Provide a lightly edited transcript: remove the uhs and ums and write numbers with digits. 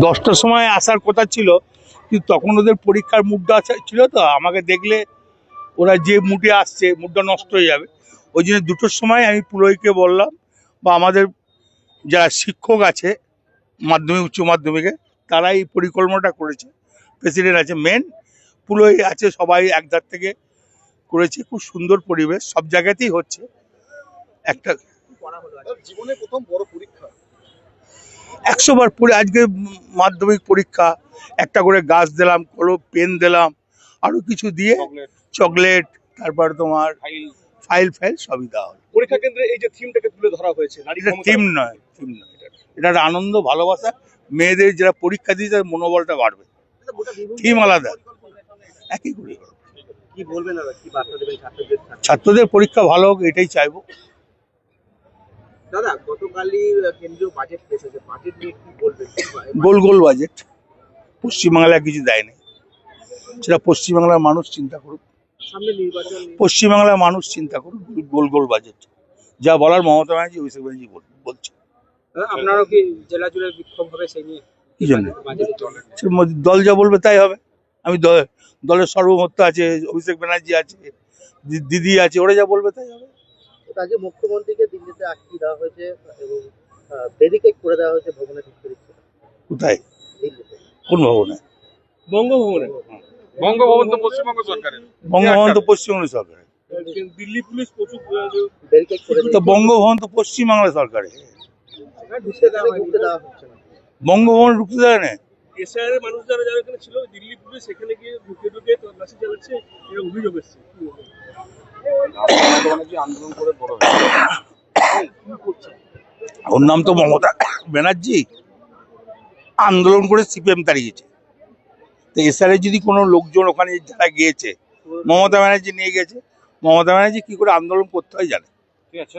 10টার সময় আসার কথা ছিল, কিন্তু তখন ওদের পরীক্ষার মুডটা ছিল, তো আমাকে দেখলে ওরা যে মুডে আসছে মুডটা নষ্ট হয়ে যাবে। ওই জন্য 2টোর সময় আমি পুরোহিতকে বললাম, বা আমাদের যারা শিক্ষক আছে মাধ্যমিক উচ্চ মাধ্যমিকে, তারা এই পরিকল্পনাটা করেছে। প্রেসিডেন্ট আছে, মেন পুরোহিত আছে, সবাই একধার থেকে করেছে। খুব সুন্দর পরিবেশ, সব জায়গাতেই হচ্ছে। একটা জীবনে প্রথম বড় পরীক্ষা, 100 বার পড়ে আজকে মাধ্যমিক পরীক্ষা, একটা করে গাছ দিলাম, কলম পেন দিলাম, আরো কিছু দিয়ে চকলেট, তারপর তোমার ফাইল সবই দেওয়া হলো। পরীক্ষা কেন্দ্রে এই যে থিমটাকে তুলে ধরা হয়েছে, নারী এটা থিম নয়, এটা একটা আনন্দ, ভালোবাসা। মেয়েদের যারা পরীক্ষা দিয়ে তাদের মনোবলটা বাড়বে। থিম আলাদা, একই করে কি বলবেন দাদা, কি বার্তা দেবেন ছাত্রদের? ছাত্রদের পরীক্ষা ভালো হোক, এটাই চাইবো। দাদা, গতকালই কেন্দ্রীয় বাজেট পেশ হয়েছে, বাজেট নিয়ে কি বলবেন? গোল বাজেট, পশ্চিমবাংলায় কিছু দেয়নি, সেটা পশ্চিমবাংলার মানুষ চিন্তা করুক। সামনে নির্বাচন, পশ্চিমবাংলার মানুষ চিন্তা করুক। গোল বাজেট যা বলার মমতা ব্যানার্জি, অভিষেক ব্যানার্জি বলছে। আপনারাও কি জেলা জুড়ে বিক্ষোভ হবে সেই নিয়ে? কি জন্য? দল যা বলবে তাই হবে। আমি দলের সর্বমত্ত আছে, অভিষেক ব্যানার্জি আছে, দিদি আছে, ওরা যা বলবে তাই হবে। আজকে মুখ্যমন্ত্রীকে দিল্লিতে আটকে দেওয়া হয়েছে এবং ব্যারিকেড করে দেওয়া হয়েছে ভবনে ঢুকতে দিচ্ছে। কোথায়? দিল্লিতে। কোন ভবনে? বঙ্গভবনে। বঙ্গভবন তো পশ্চিমবঙ্গ সরকারের। বঙ্গভবন তো পশ্চিমবঙ্গ সরকারের। দিল্লি পুলিশ প্রচুর ব্যারিকেড করে তো বঙ্গভবন তো পশ্চিমবাংলা সরকারের। বঙ্গভবন ঢুকতে দেয় না। এসআইআর মানুষ যারা এখানে ছিল, দিল্লি পুলিশ সেখানে গিয়ে ঢুকে তল্লাশি চালাচ্ছে, এর অভিযোগ এসেছে। আন্দোলন করে বড় ওর নাম তো মমতা ব্যানার্জি, আন্দোলন করে সিপিএম তাড়িয়েছে। তো এসআরে যদি কোনো লোকজন ওখানে যারা গিয়েছে, মমতা ব্যানার্জি নিয়ে গেছে, মমতা ব্যানার্জি কি করে আন্দোলন করতে হয় জানে। ঠিক আছে।